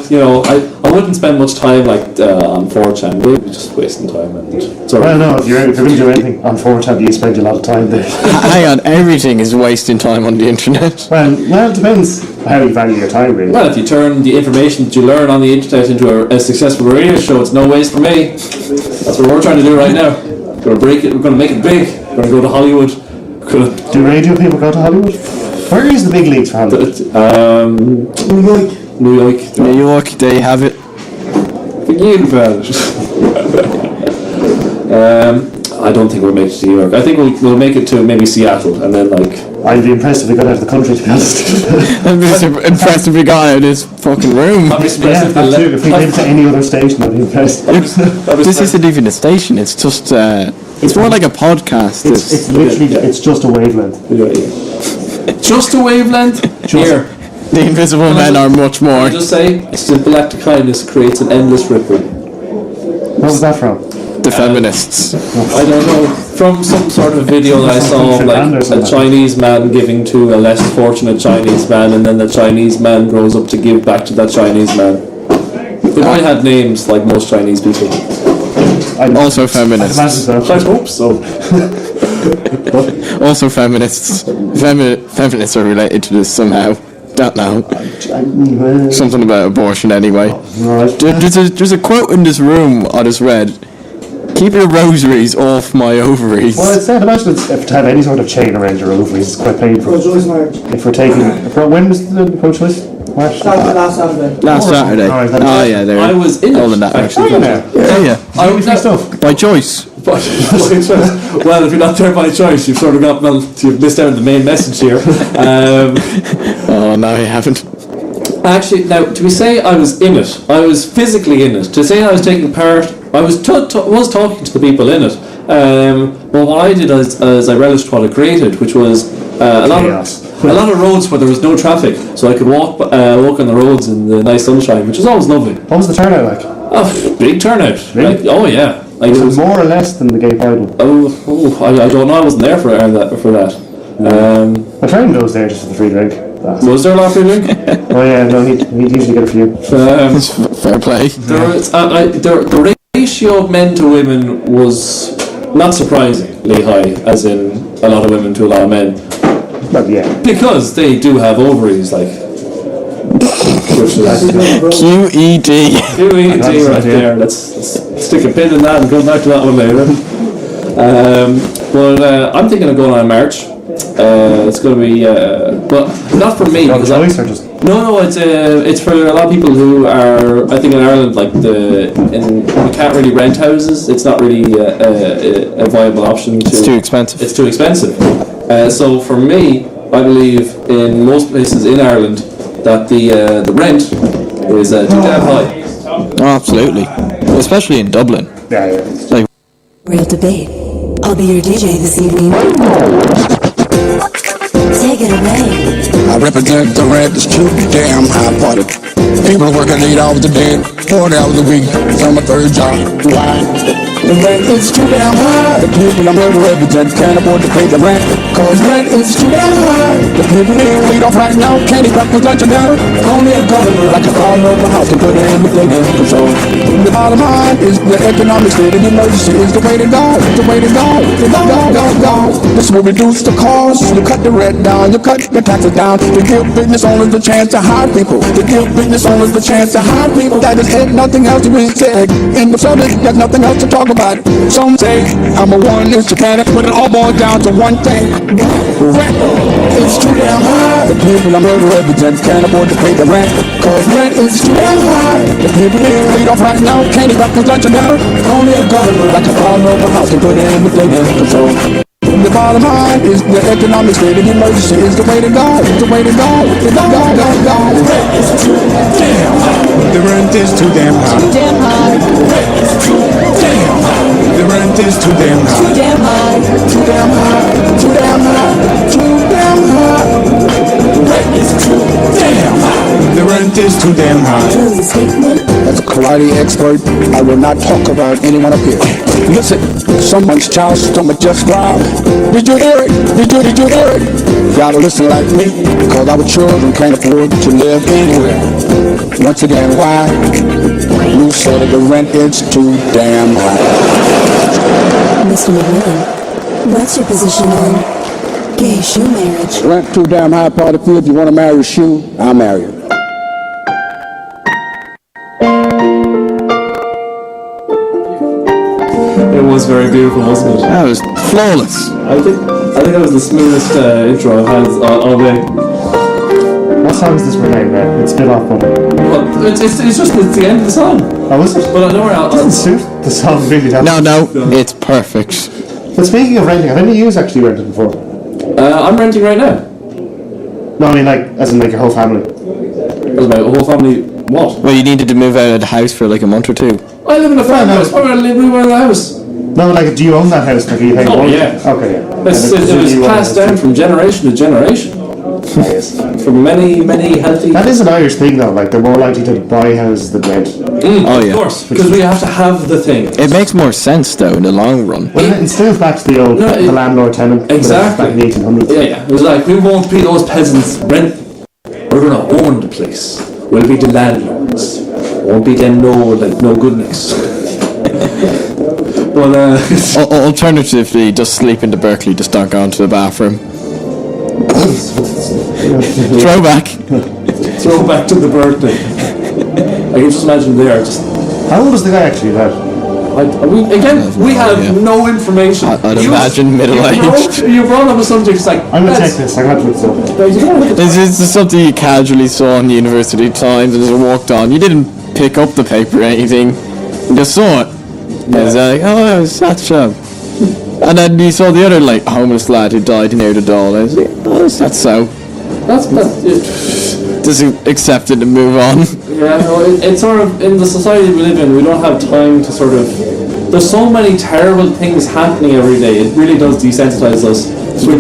I wouldn't spend much time on 4chan. We'd be just wasting time. Well, no, if you're going to do anything on 4chan, you spend a lot of time there. Hang on, everything is wasting time on the internet. Well, it depends how you value your time, really. Well, if you turn the information that you learn on the internet into a successful radio show, it's no waste for me. That's what we're trying to do right now. We're going to break it. We're going to make it big. We're going to go to Hollywood. Do radio people go to Hollywood? Where is the big leagues for Hollywood? New York. New York, there you have it. Forget about it. I don't think we'll make it to New York. I think we'll make it to maybe Seattle, and then I'd be impressed if we got out of the country, to be honest. I'm just impressed if we got out of this fucking room. I'd be surprised Yeah, that too. If we came to any other station, I'd be impressed. This isn't even a station, it's just, it's more like a podcast. It's literally, it's just a wavelength. Just a wavelength. Here. The invisible men are much more. I just say a simple act of kindness creates an endless ripple. Where was that from? The feminists. I don't know, from some sort of video that I saw of a Chinese man giving to a less fortunate Chinese man, and then the Chinese man grows up to give back to that Chinese man. They might have names like most Chinese people. Also feminists. I'd imagine so. I hope so. Also feminists. Feminists are related to this somehow. Don't know. Something about abortion anyway. Right. There's a quote in this room I just read. Keep your rosaries off my ovaries. Well, it's sad. Imagine if to have any sort of chain around your ovaries, it's quite painful. If we're taking, when was the pro-choice march? Last Saturday. Last Saturday. All right, Oh yeah, they're I was in all it. in that actually. Yeah. Yeah. I was stuff. By choice. Well, if you're not there by choice, you've sort of you've missed out on the main message here. Oh no, you haven't. Actually, now, to say I was in it, I was physically in it. To say I was taking part, I was talking to the people in it. But what I did is I relished what I created, which was a lot of roads where there was no traffic, so I could walk on the roads in the nice sunshine, which was always lovely. What was the turnout like? Oh, big turnout. Really? Oh yeah. Like, Was it more or less than the gay pride one? I don't know. I wasn't there for that. My friend goes there just for the free drink. Was there a lot of free drink? Oh yeah, no, he'd usually get a few. Fair play. The ratio of men to women was not surprisingly high, as in a lot of women to a lot of men, Well, yeah. because they do have ovaries, like. Which is QED. QED right there. Let's stick a pin in that and go back to that one later. But I'm thinking of going on a march. It's going to be, but not for me. Not a because choice or just... No, it's for a lot of people who are, I think in Ireland, like you can't really rent houses. It's not really a viable option. It's too expensive. It's too expensive. So for me, I believe in most places in Ireland that the rent is too damn high. Oh, absolutely. Especially in Dublin. Yeah. Like, Real debate. I'll be your DJ this evening. Take it away. I represent the rent that's too damn high party. People working 8 hours a day, 40 hours a week, from a third job. Why? The rent is too damn high. The people I'm here to represent can't afford to pay the rent, cause rent is too damn high. The people being laid off right now can't eat breakfast, lunch, and dinner. Only a governor like a call over house can put everything in control. The bottom line is the economic state of emergency is the way to go. The way to go. Go. This will reduce the cost. You cut the rent down. You cut the taxes down. To give business owners the chance to hire people. To give business owners the chance to hire people. That is it. Nothing else to be said. In the subject, there's nothing else to talk about. Some say I'm a one-inch mechanic, but it all boils down to one thing. Rent is too damn high. The people I'm here to represent can't afford to pay the rent, cause rent is too damn high. The people being laid off right now can't eat breakfast, lunch, and dinner. Only a government like a call over house can put everything in control. The bottom line is the economic state of emergency is the way to go. The way to go. Go. Rent is too damn high. The rent is too damn high. Too damn high. Rent is too damn high. The rent is too damn high. Too damn high. Too damn high. Too damn high. Too damn high. Rent is too damn high. The rent is too damn high. Truly statement. As a karate expert, I will not talk about anyone up here. Listen, someone's child's stomach just growled. Did you hear it? Did you hear it? You gotta listen like me, cause our children can't afford to live anywhere. Once again, why? You said the rent is too damn high. Mr. McMillan, what's your position on gay shoe marriage? Rent too damn high, part of you. If you wanna marry a shoe, I'll marry you. It was very beautiful, wasn't it? that was flawless. I think that was the smoothest intro I've had all day. What song is this we're playing there? It's a bit off one. Well, it's the end of the song. Oh, is it? But I know where It doesn't suit the song really that much. No, it's perfect. But speaking of renting, have any of you actually rented before? I'm renting right now. No, I mean like, as in like your whole family. Was my whole family what? Well, you needed to move out of the house for like a month or two. I live in a farmhouse. Why would I live in the house? No, like, do you own that house? Like, are you paying Oh, mortgage? yeah. Okay, yeah. It was passed down from generation to generation. From many healthy. That is an Irish thing though, like they're more likely to buy houses than rent. Oh, yeah. Of course, because we have to have the thing. It makes more sense though in the long run. Well, it still back to the old the landlord-tenant. Exactly. Back in the 1800s. Yeah. It was like, we won't be those peasants rent. We're gonna own the place. We'll be the landlords. Won't be them no goodness. But Alternatively, just sleep into Berkeley, just don't go into the bathroom. Throwback. throw back to the birthday. I can just imagine there. Just How old is the guy actually that? we have no information. I'd imagine middle-aged. You brought up a subject. It's like I'm gonna take this. I got to look this up. This is something you casually saw on the University Times and just walked on. You didn't pick up the paper or anything. You just saw it. And it was like, oh, it's that show. And then you saw the other like homeless lad who died near the door. And I was like, oh, that's so. That's Just accept it and move on. Yeah, no, it's sort of, in the society we live in, we don't have time to sort of, there's so many terrible things happening every day, it really does desensitize us.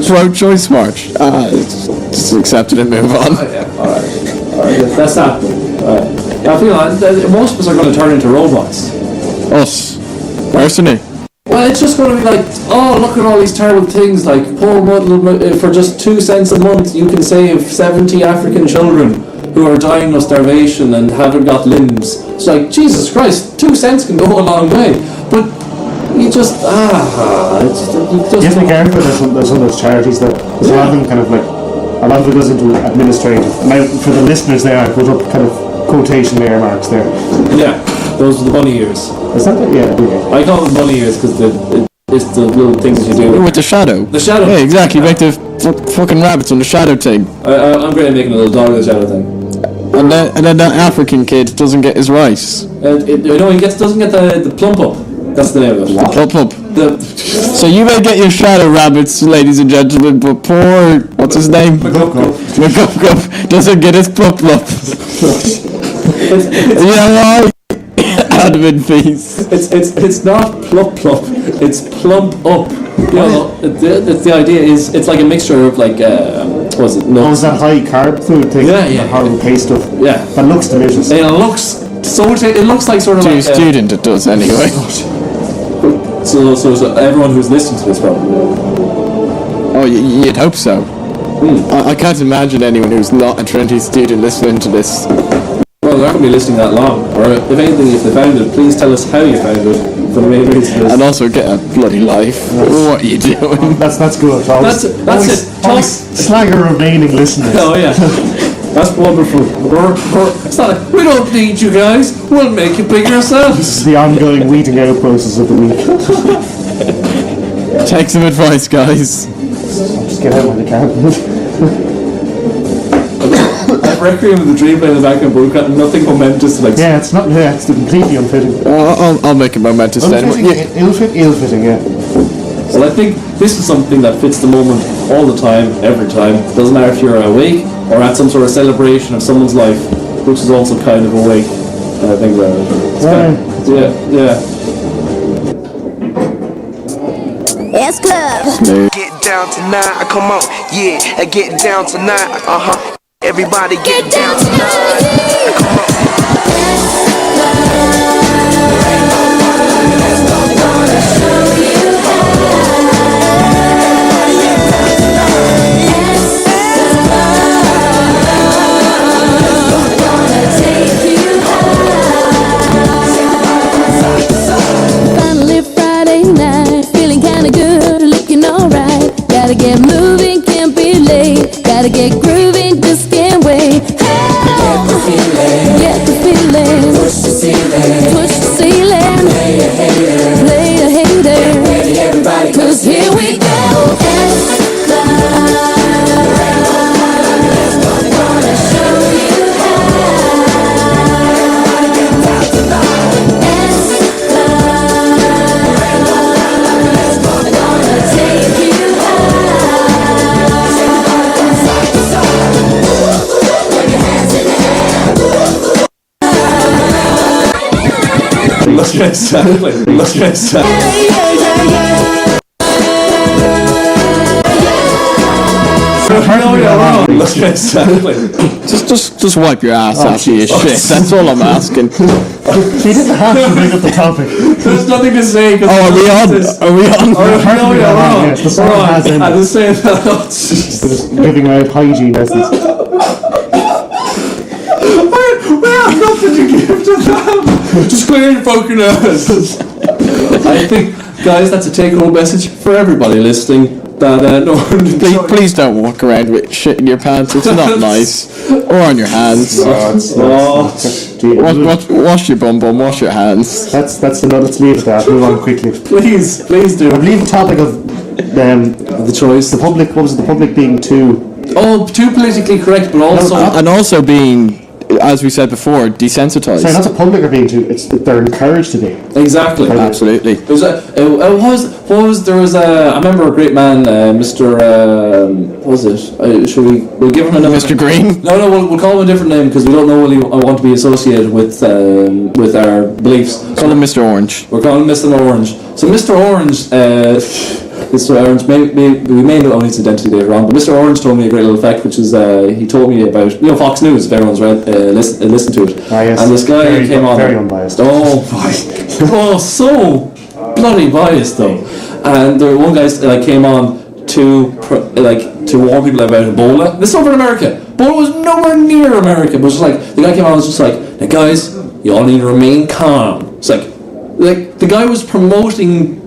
Pro-choice march. Just accept it and move on. Alright, that's that. I feel like most of us are going to turn into robots. Us. Personally. Well, it's just going to be like, oh, look at all these terrible things, like, poor mother, for just 2 cents a month you can save 70 African children who are dying of starvation and haven't got limbs. It's like, Jesus Christ, 2 cents can go a long way. But you just, You have to be careful. There's some of those charities that a lot of them kind of like, a lot of it goes into administrative. Now, for the listeners there, I put up kind of quotation air marks there. Yeah, those are the bunny ears. Is that it? Yeah. I call them bunny ears because it's the little things that you do. With the shadow. The shadow. Yeah, exactly. Make the fucking rabbits on the shadow thing. I'm great at making a little dog with the shadow thing. And then that African kid doesn't get his rice. He doesn't get the plump up. That's the name of it. Plump up. So you may get your shadow rabbits, ladies and gentlemen, but poor, what's his name? McGup doesn't get his plump up. You know why? Vitamin feast. It's not plump, it's plump up. You know, the idea is it's like a mixture of like what was it? Oh, Nuts. is that high carb food thing? Yeah, yeah. The horrible paste stuff. Yeah. That looks delicious. It looks so. It looks like sort of To a like student, it does anyway. so everyone who's listening to this probably. Oh, you'd hope so. I can't imagine anyone who's not a Trinity student listening to this. Well, they're not going to be listening that long. Or if anything, if they found it, please tell us how you found it. For the main reason is. And also get a bloody life. What are you doing? That's good. That's it. Always slag our remaining listeners. Oh yeah. That's wonderful. It's not like, we don't need you guys. We'll make it big ourselves. This is the ongoing weeding out process of the week. Take some advice, guys. Just get out when you can. Requiem of the Dream playing in the background, but we've got nothing momentous to like. Yeah, it's not. Yeah, it's completely unfitting. I'll make it momentous then. Ill-fitting, yeah. Well, I think this is something that fits the moment all the time, every time. Doesn't matter if you're awake or at some sort of celebration of someone's life, which is also kind of awake. I think about it. Yeah. It's club. Get down tonight, come on, yeah, get down tonight, everybody get down tonight, come on. Finally Friday night, feeling kinda good, looking alright. Gotta get moving, can't be late. Gotta get grooving, just can't wait. Get the feeling, push the ceiling, play a hater, everybody, 'cause here we go. Gonna show you Exactly. No, you're wrong. Exactly. Just wipe your ass after you shit. That's all I'm asking. He didn't have to bring up the topic. There's nothing to say. Oh, are we on? Are we on? No, you're wrong. Yeah, the song has ended. I'm just saying that. Just giving out hygiene lessons. We have nothing to give to them. Just clean your fucking ass. I think, guys, that's a take-home message for everybody listening. That Please don't walk around with shit in your pants. It's not nice. Or on your hands. Wash your bum, wash your hands. That's enough. Let's leave it there. Move on quickly. Please do. I believe the topic of the choice. The public. What was it? The public being too politically correct, but also and also being, as we said before, desensitized. Sorry, not the public are being too. It's they're encouraged to be. Exactly. Absolutely. There was I remember a great man, Mr. What was it? We'll give him another. Mr. Green? No, we'll call him a different name because we don't know what I want to be associated with our beliefs. Call him Mr. Orange. We're calling him Mr. Orange. So Mr. Orange, Mr. Orange, we may know his identity later on, but Mr. Orange told me a great little fact, which is he told me about Fox News. If everyone's read, listened to it, yes. and this guy came on very unbiased. So bloody biased though. And there one guy came on to warn people about Ebola. This is over in America. Ebola was nowhere near America, but it was just like the guy came on and was just like, "Now guys, you all need to remain calm." It's like the guy was promoting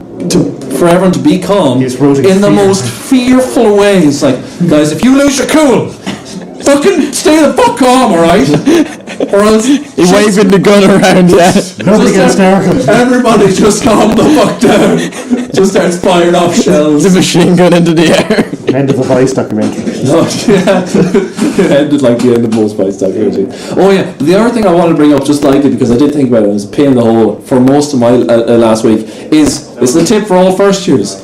for everyone to be calm in the most fearful way. It's like, guys, if you lose your cool, fucking stay the fuck calm, alright? Or else he's waving the gun around, yeah. Nobody gets hysterical. Everybody just calm the fuck down. Just starts firing off shells. The machine gun into the air. End of the Vice documentary. Oh, yeah. It ended like the end of most Vice documentary. Oh yeah, but the other thing I want to bring up, just lightly, because I did think about it, it was a pain in the hole for most of my last week, is a tip for all first years.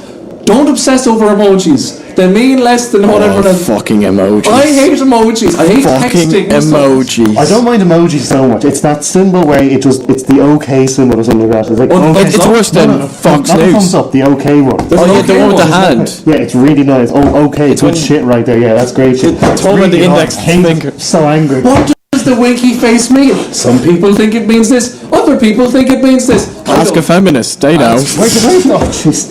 Don't obsess over emojis. They mean less than whatever. Fucking emojis. I hate emojis. I hate Fucking texting. emojis. I don't mind emojis so much. It's that symbol where it's the OK symbol or something like that. It's like It's worse than Fox not the News. thumbs up, the OK one. Oh yeah, the one with the hand. Yeah, it's really nice. Oh, okay, it's good shit right there. Yeah, that's great shit. It's all about the index finger. So angry. What does the winky face mean? Some people think it means this. Other people think it means this. Ask a feminist. They know. Wait, oh, jeez.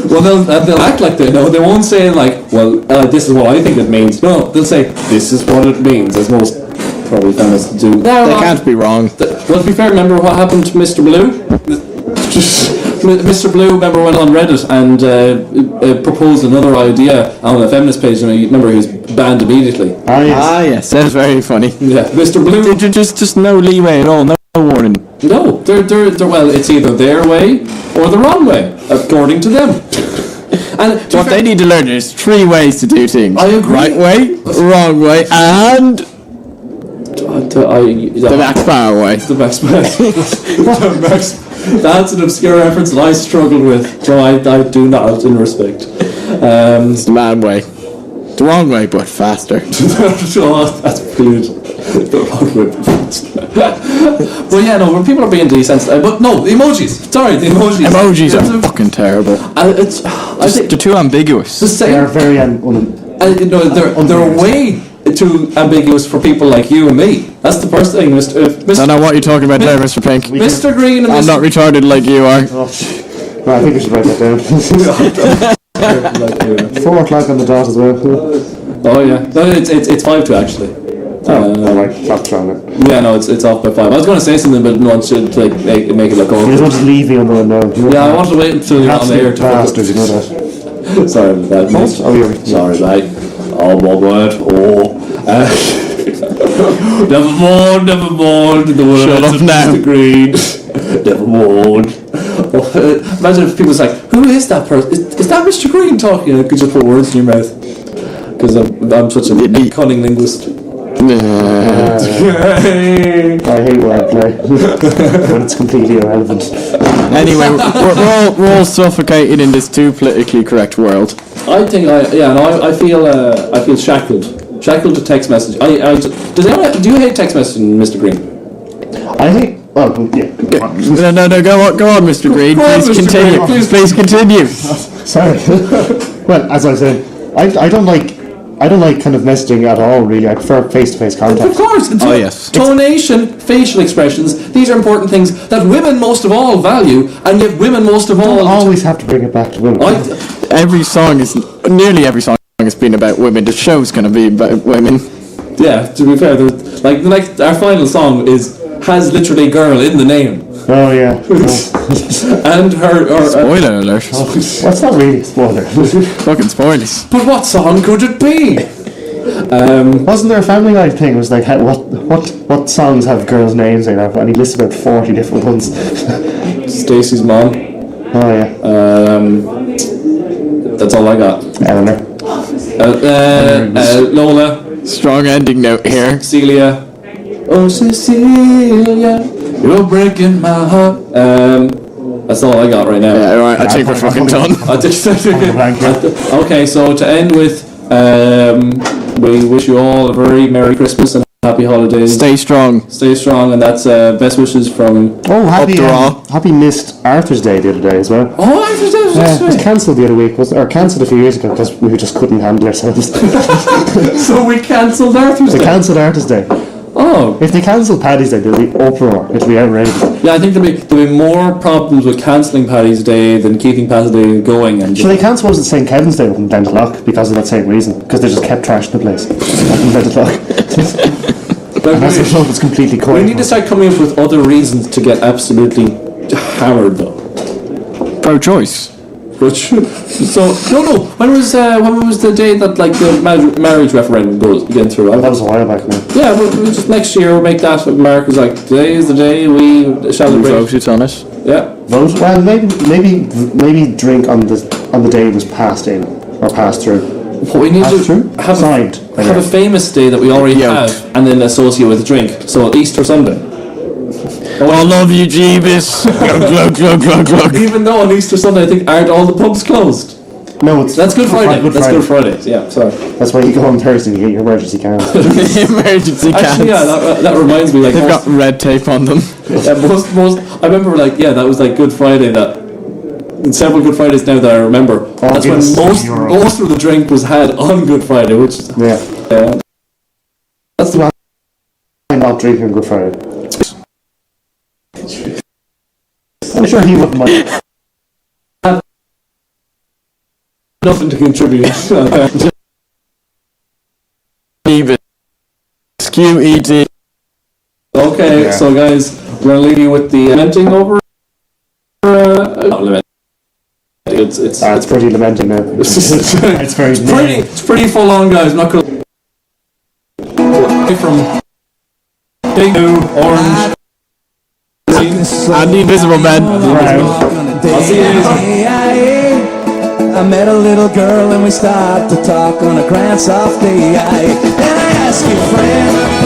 Well, they'll act like they know. They won't say like, well, this is what I think it means. No, they'll say this is what it means, as most probably feminists do. They can't be wrong. Well, to be fair, remember what happened to Mr. Blue? Mr. Blue, remember, went on Reddit and proposed another idea on the feminist page, and remember he was banned immediately. Yes, that was very funny. Yeah, Mr. Blue. Just no leeway at all, no warning. No, they're well, it's either their way or the wrong way, according to them. And what they need to learn is 3 ways to do things. I agree. Right way, wrong way, and the backfire way. The backfire. That's an obscure reference that I struggled with, so I do not, in respect. It's the man way. The wrong way, but faster. Oh, that's brilliant. The wrong way, but faster. But yeah, no, when people are being desensitive, but no, the emojis. Sorry, the emojis. Emojis are fucking terrible. I think they're too ambiguous. They are very they're way too ambiguous for people like you and me. That's the first thing, Mr. I don't know what you're talking about there, Mr. Pink. Mr. Green and I'm not retarded like you are. Oh, I think we should write that down. 4 o'clock on the dot as well. Oh yeah, no, it's 5 to actually. Yeah, no, it's off by 5. I was going to say something, but no one should like make it look over. You just want to leave me on the window. Yeah, I want to wait until you're on the air to. Bastard, you know that. Sorry about that, mate. Sorry, mate. Oh, my word. Oh. Never mind. The words Shut up of now. Mr. Green. Never mind. Oh, imagine if people's like, who is that person? Is that Mr. Green talking? I could just put words in your mouth. Because I'm such a cunning linguist. I hate wordplay when it's completely irrelevant. Anyway, we're all suffocated in this too politically correct world. I think I feel shackled to text message. Do you hate text messaging, Mr. Green? I hate. Oh yeah. No. Go on, Mr. Green. Please continue. Please continue. Sorry. Well, as I said, I don't like kind of messaging at all, really. I prefer face-to-face contact. Of course. Yes. Tonation, facial expressions, these are important things that women most of all value, and yet women most of all... You always have to bring it back to women. Nearly every song has been about women. The show's going to be about women. Yeah, to be fair, our final song has literally girl in the name. Oh yeah. And her spoiler alert. That's not really a spoiler. Fucking spoilers. But what song could it be? Wasn't there a Family Guy thing? It was like, what songs have girls' names in it? And he listed about 40 different ones. Stacey's mom. Oh yeah. That's all I got. Eleanor. Lola. Strong ending note here. Celia. Oh Cecilia, you're breaking my heart. That's all I got right now. Yeah, right. I think we're fucking done. Okay, so to end with, we wish you all a very Merry Christmas and Happy Holidays. Stay strong. Stay strong, and that's best wishes from happy missed Arthur's Day the other day as well. Oh, Arthur's Day was it was cancelled the other week, or cancelled a few years ago because we just couldn't handle ourselves. So we cancelled Arthur's Day. They cancelled Arthur's Day. Oh. If they cancel Paddy's Day, there'll be uproar. It'll be outrageous. Yeah, I think there'll be more problems with cancelling Paddy's Day than keeping Paddy's Day going. And so they cancelled St. Kevin's Day up in Dundalk because of that same reason, because they just kept trashing the place up in Dundalk. And as a result, it's completely quiet. We need to start coming up with other reasons to get absolutely hammered, though. Pro-choice. So no. When was the day that like the marriage referendum goes again through? That was a while back now. Yeah, we'll just next year we'll make that. America's like today is the day we celebrate. Voted on it. Yeah. Vote? Well, maybe drink on the day it was passed in or passed through. What we need to have a famous day that we already have, and then associate with a drink. So Easter Sunday. I love you, Jeebus. Glug. Even though on Easter Sunday I think aren't all the pubs closed? No, it's That's Good Friday. Good That's Friday. Good Friday. Yeah, sorry. That's why you go on Thursday and you get your emergency cans. Emergency cans. Actually, yeah, that reminds me. Like They've got red tape on them. yeah, most. I remember, like, yeah, that was like Good Friday. That several Good Fridays now that I remember. That's when Guinness most of the drink was had on Good Friday, which Yeah. that's the I'm not drinking on Good Friday. I'm sure he wouldn't mind. nothing to contribute. Leave it. SQED. Okay, Yeah. so guys, we're gonna leave you with the lamenting over. Not lamenting. It's pretty lamenting now. It's very it's pretty full on, guys. I'm not gonna from big blue, orange, green, And the Invisible Man. I'll see you later. I met a little girl and we started to talk on a grand soft day. And I asked you, friend,